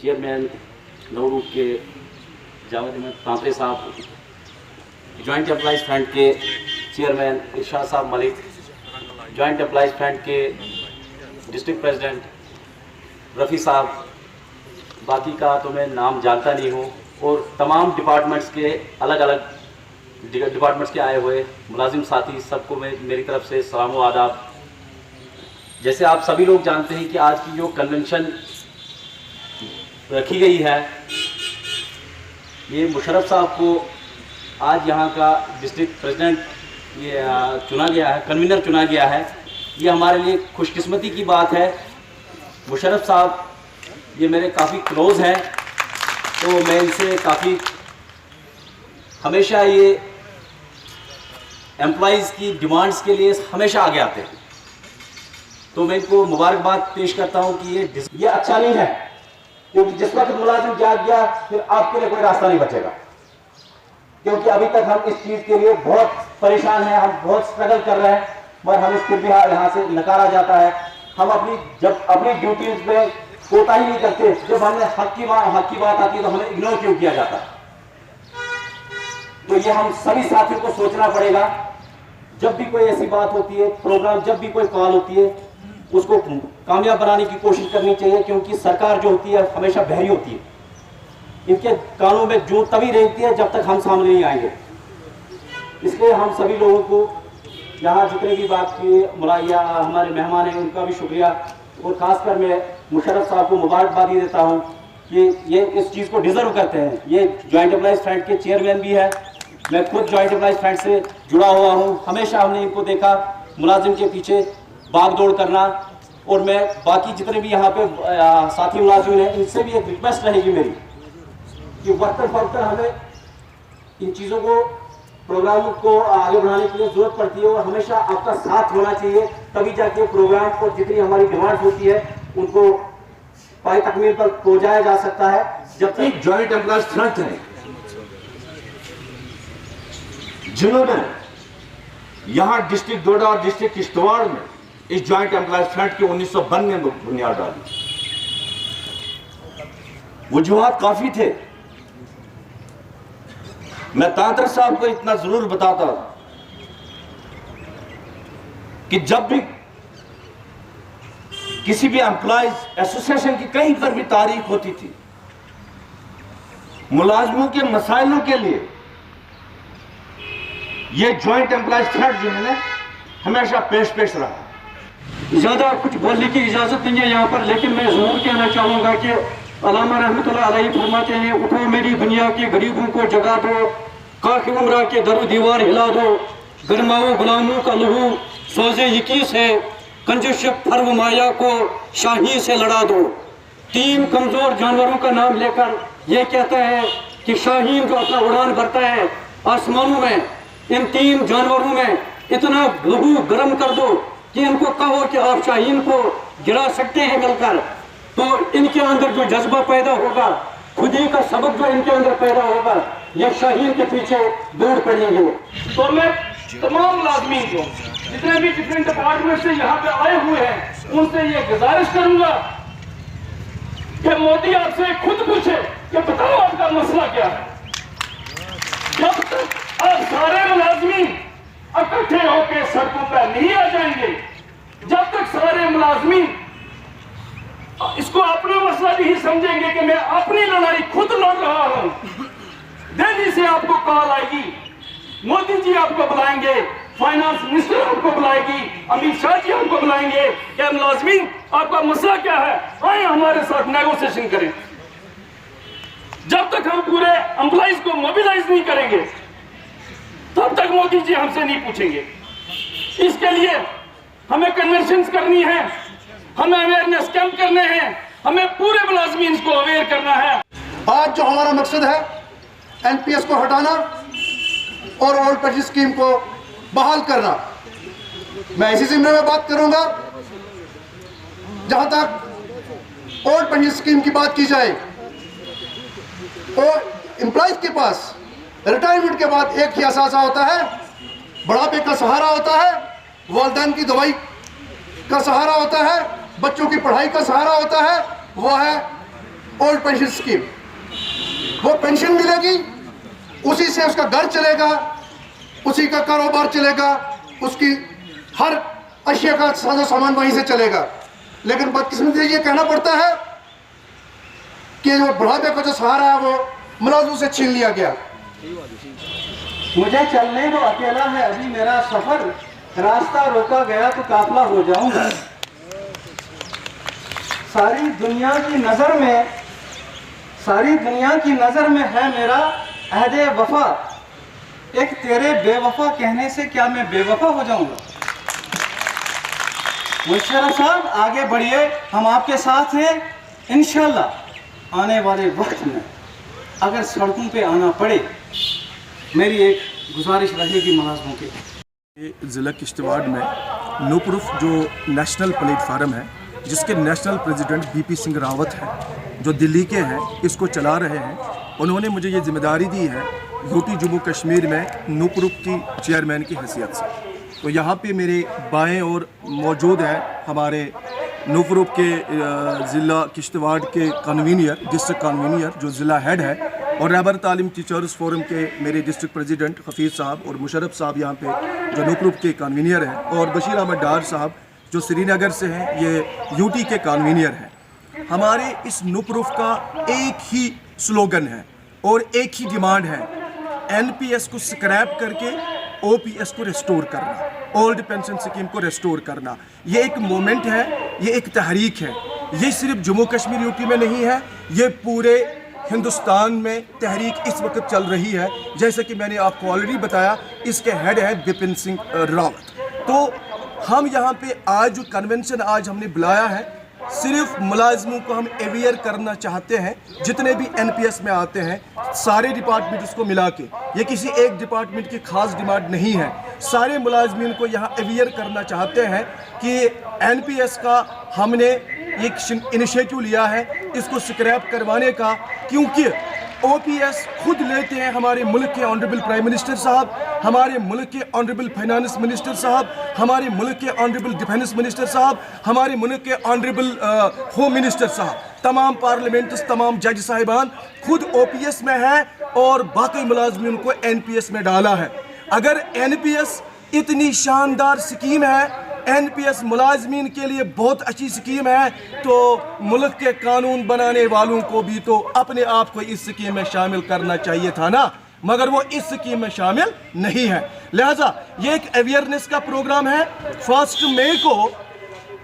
Chairman नवरूप के जावेद अहमद तांतरे साहब, joint employees front के चेयरमैन इरशाद साहब मलिक, जॉइंट एम्प्लॉइज़ फ्रंट के डिस्ट्रिक्ट प्रेसिडेंट रफ़ी साहब, बाकी का तो मैं नाम जानता नहीं हूँ, और तमाम डिपार्टमेंट्स के अलग अलग डिपार्टमेंट्स के आए हुए मुलाजिम साथी, सबको मैं मेरी तरफ से सलाम व आदाब। जैसे आप सभी लोग जानते हैं कि आज की जो कन्वेंशन रखी गई है, ये मुशर्रफ साहब को आज यहाँ का डिस्ट्रिक्ट प्रेसिडेंट ये चुना गया है, कन्वीनर चुना गया है। ये हमारे लिए खुशकिस्मती की बात है। मुशर्रफ साहब ये मेरे काफ़ी क्लोज़ हैं, तो मैं इनसे काफ़ी हमेशा ये एम्प्लॉइज़ की डिमांड्स के लिए हमेशा आगे आते हैं, तो मैं इनको मुबारकबाद पेश करता हूं कि ये अच्छा नहीं है, क्योंकि जिस वक्त मुलाजिम जाग गया फिर आपके लिए कोई रास्ता नहीं बचेगा। क्योंकि अभी तक हम इस चीज़ के लिए बहुत परेशान हैं, हम बहुत स्ट्रगल कर रहे हैं, मगर हमें फिर भी यहाँ से नकारा जाता है। हम जब अपनी ड्यूटीज़ में कोताही नहीं करते, जब हमने हक की बात आती है तो हमें इग्नोर क्यों किया जाता है। तो ये हम सभी साथियों को सोचना पड़ेगा। जब भी कोई ऐसी बात होती है, प्रोग्राम जब भी कोई कॉल होती है, उसको कामयाब बनाने की कोशिश करनी चाहिए, क्योंकि सरकार जो होती है हमेशा बहरी होती है। इनके कानों में जो तभी रहती है जब तक हम सामने नहीं आएंगे। इसलिए हम सभी लोगों को यहाँ जितने भी बात किए, मुलाया हमारे मेहमान हैं, उनका भी शुक्रिया, और ख़ासकर मैं मुशर्रफ साहब को मुबारकबादी देता हूँ कि ये इस चीज़ को डिज़र्व करते हैं। ये जॉइंट एम्प्लॉइज़ फ्रंट के चेयरमैन भी है, मैं खुद जॉइंट एम्प्लॉइज़ फ्रंट से जुड़ा हुआ हूँ। हमेशा हमने इनको देखा मुलाजिम के पीछे भाग दौड़ करना, और मैं बाकी जितने भी यहाँ पे साथी मुलाजिम हैं, इनसे भी एक रिक्वेस्ट रहेगी मेरी कि वक्तन फवक्तन हमें इन चीज़ों को, प्रोग्राम को आगे बढ़ाने के लिए ज़रूरत पड़ती है, और हमेशा आपका साथ होना चाहिए, तभी जाके प्रोग्राम और जितनी हमारी डिमांड होती है उनको पाई तकमील पर पहुँचाया जा सकता है। जब तक जॉइंट एम्प्लॉइज फ्रंट है जिन्होंने यहाँ डिस्ट्रिक्ट डोडा और डिस्ट्रिक्ट किश्तवाड़ में इस जॉइंट एम्प्लॉइज फ्रंट की 1992 में बुनियाद डाली। वजूहात काफी थे। मैं तांत्र साहब को इतना जरूर बताता कि जब भी किसी भी एम्प्लॉइज एसोसिएशन की कहीं पर भी तारीख होती थी, मुलाजमों के मसाइलों के लिए ये जॉइंट एम्प्लॉइज फ्रंट जो है ना हमेशा पेश रहा। ज़्यादा कुछ बोलने की इजाज़त नहीं है यहाँ पर, लेकिन मैं ज़रूर कहना चाहूँगा कि अल्लामा रहमतुल्लाह अलैहि फरमाते हैं, उठो मेरी दुनिया के गरीबों को जगा दो, काख उम्रा के दरो दीवार हिला दो, गरमाओ गुलामों का लहू सोजे यकी से, कंजुश फर्व माया को शाही से लड़ा दो। 3 कमज़ोर जानवरों का नाम लेकर ये कहता है कि शाहीन जो अपना उड़ान भरता है आसमानों में, इन 3 जानवरों में इतना लहू गर्म कर दो कि इनको कहो कि आप शाहीन को गिरा सकते हैं मिलकर, तो इनके अंदर जो जज्बा पैदा होगा, खुदी का सबक जो इनके अंदर पैदा होगा, ये शाहीन के पीछे दौड़ पड़ेंगे। तो मैं तमाम मुलाजमीन को जितने भी डिफरेंट डिपार्टमेंट से यहाँ पे आए हुए हैं, उनसे ये गुजारिश करूंगा कि मोदी आपसे खुद पूछे कि बताओ आपका मसला क्या है। जब तक आप सारे मुलाजमीन इकट्ठे होकर सड़कों पर नहीं आ जाएंगे, जब तक सारे मुलाजमीन इसको अपना मसला नहीं समझेंगे कि मैं अपनी लड़ाई खुद लड़ रहा हूं, दिल्ली से आपको कॉल आएगी, मोदी जी आपको बुलाएंगे, फाइनेंस मिनिस्टर आपको बुलाएगी, अमित शाह जी आपको बुलाएंगे कि मुलाजमीन आपका मसला क्या है, आए हमारे साथ नेगोशिएशन करें। जब तक हम पूरे एम्प्लॉइज को मोबिलाइज नहीं करेंगे तब तक मोदी जी हमसे नहीं पूछेंगे। इसके लिए हमें कन्वेंशंस करनी है, हमें अवेयरनेस कैंप करने हैं, हमें पूरे मुलाजमीन को अवेयर करना है। आज जो हमारा मकसद है एनपीएस को हटाना और ओल्ड पेंशन स्कीम को बहाल करना, मैं इसी जिम्मे में बात करूंगा। जहां तक ओल्ड पेंशन स्कीम की बात की जाए, और एम्प्लॉइज के पास रिटायरमेंट के बाद एक ही असासा होता है, बुढ़ापे का सहारा होता है, वालिदैन की दवाई का सहारा होता है, बच्चों की पढ़ाई का सहारा होता है, वो है ओल्ड पेंशन स्कीम, वो पेंशन मिलेगी, उसी से उसका घर चलेगा, उसी का कारोबार चलेगा, उसकी हर अशिया का सारा सामान वहीं से चलेगा। लेकिन बदकिस्मती ये कहना पड़ता है कि जो बुढ़ापे का जो सहारा है वो मुलाजिमों से छीन लिया गया। मुझे चलने दो, अकेला है अभी मेरा सफर, रास्ता रोका गया तो काफिला हो जाऊंगा। सारी दुनिया की नजर में है मेरा अहदे वफा। एक तेरे बेवफा कहने से क्या मैं बेवफा हो जाऊंगा? मुशर्रफ साहब आगे बढ़िए, हम आपके साथ हैं। इंशाल्लाह आने वाले वक्त में अगर सड़कों पे आना पड़े, मेरी एक गुजारिश रहेगी मुलाज़िमों की। ज़िला किश्तवाड़ में नो प्रूफ जो नेशनल प्लेटफार्म है, जिसके national president BP Singh Rawat हैं, जो दिल्ली के हैं, इसको चला रहे हैं। उन्होंने मुझे ये जिम्मेदारी दी है यूटी जम्मू कश्मीर में नो प्रूफ की चेयरमैन की हैसियत से। तो यहाँ पे मेरे बाएं और मौजूद है हमारे नो प्रूफ के ज़िला किश्तवाड़ के कन्वीनियर, डिस्ट्रिक्ट कन्वीनियर जो ज़िला हेड है, और रहबर तालीम टीचर्स फोरम के मेरे डिस्ट्रिक्ट प्रेसिडेंट हफीज़ साहब और मुशर्रफ साहब यहाँ पे जो नो प्रूफ के कन्वीनियर हैं, और बशीर अहमद डार साहब जो श्रीनगर से हैं, ये यूटी के कन्वीनियर हैं। हमारे इस नो प्रूफ का एक ही स्लोगन है और एक ही डिमांड है, एनपीएस को स्क्रैप करके ओपीएस को रिस्टोर करना, ओल्ड पेंशन स्कीम को रिस्टोर करना। ये एक मोमेंट है, ये एक तहरीक है। ये सिर्फ जम्मू कश्मीर यूटी में नहीं है, ये पूरे हिंदुस्तान में तहरीक इस वक्त चल रही है। जैसे कि मैंने आपको ऑलरेडी बताया, इसके हेड है बिपिन सिंह रावत। तो हम यहाँ पे आज जो कन्वेंशन आज हमने बुलाया है, सिर्फ मुलाजिमों को हम अवेयर करना चाहते हैं, जितने भी एनपीएस में आते हैं, सारे डिपार्टमेंट्स को मिला के। ये किसी एक डिपार्टमेंट की खास डिमांड नहीं है, सारे मुलाजिमीन को यहाँ अवेयर करना चाहते हैं कि एनपीएस का हमने एक इनिशिएटिव लिया है इसको स्क्रैप करवाने का, क्योंकि ओपीएस खुद लेते हैं हमारे मुल्क के ऑनरेबल प्राइम मिनिस्टर साहब, हमारे मुल्क के ऑनरेबल फाइनेंस मिनिस्टर साहब, हमारे मुल्क के ऑनरेबल डिफेंस मिनिस्टर साहब, हमारे मुल्क के ऑनरेबल होम मिनिस्टर साहब, तमाम पार्लियामेंट्स, तमाम जज साहिबान खुद ओपीएस में है और बाकी मुलाजमीन को एनपीएस में डाला है। अगर एनपीएस इतनी शानदार स्कीम है, एनपीएस मुलाजमीन के लिए बहुत अच्छी स्कीम है, तो मुल्क के कानून बनाने वालों को भी तो अपने आप को इस स्कीम में शामिल करना चाहिए था ना, मगर वो इस स्कीम में शामिल नहीं है। लिहाजा ये एक अवेयरनेस का प्रोग्राम है। 1 मई को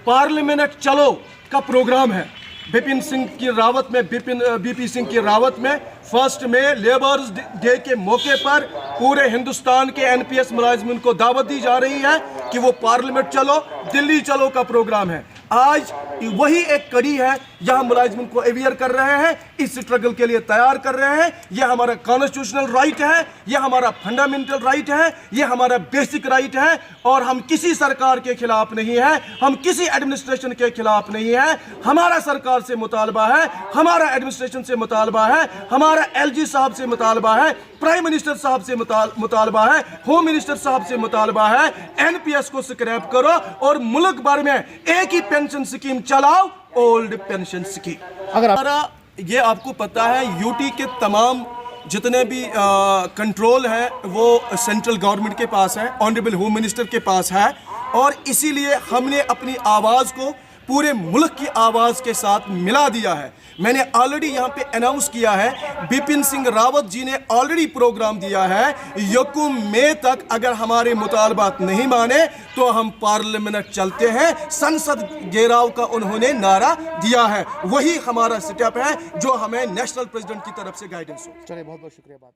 पार्लियामेंट चलो का प्रोग्राम है। बिपिन सिंह की रावत में बीपी सिंह की रावत में 1 मई लेबर्स डे के मौके पर पूरे हिंदुस्तान के एनपीएस मुलाजिमीन को दावत दी जा रही है कि वो पार्लियामेंट चलो, दिल्ली चलो का प्रोग्राम है। आज वही एक कड़ी है, यहाँ मुलाजिमीन को अवेयर कर रहे हैं, इस स्ट्रगल के लिए तैयार कर रहे हैं। यह हमारा कॉन्स्टिट्यूशनल राइट है, यह हमारा फंडामेंटल राइट है, यह हमारा बेसिक राइट है, और हम किसी सरकार के खिलाफ नहीं है, हम किसी एडमिनिस्ट्रेशन के खिलाफ नहीं है। हमारा सरकार से मुतालबा है, हमारा एडमिनिस्ट्रेशन से मुतालबा है, हमारा एलजी साहब से मुतालबा है, प्राइम मिनिस्टर साहब से मुतालबा है, होम मिनिस्टर साहब से मुतालबा है, एनपीएस को स्क्रैप करो और मुल्क भर में एक ही पेंशन स्कीम चलाओ, ओल्ड पेंशन स्कीम। अगर ये आपको पता है, यूटी के तमाम जितने भी कंट्रोल है वो सेंट्रल गवर्नमेंट के पास है, ऑनरेबल होम मिनिस्टर के पास है, और इसीलिए हमने अपनी आवाज़ को पूरे मुल्क की आवाज़ के साथ मिला दिया है। मैंने ऑलरेडी यहाँ पे अनाउंस किया है, बिपिन सिंह रावत जी ने ऑलरेडी प्रोग्राम दिया है, 1 मई तक अगर हमारे मुतालबात नहीं माने तो हम पार्लियामेंट चलते हैं। संसद घेराव का उन्होंने नारा दिया है, वही हमारा स्टेप है जो हमें नेशनल प्रेसिडेंट की तरफ से गाइडेंस हो। चलिए, बहुत बहुत शुक्रिया बात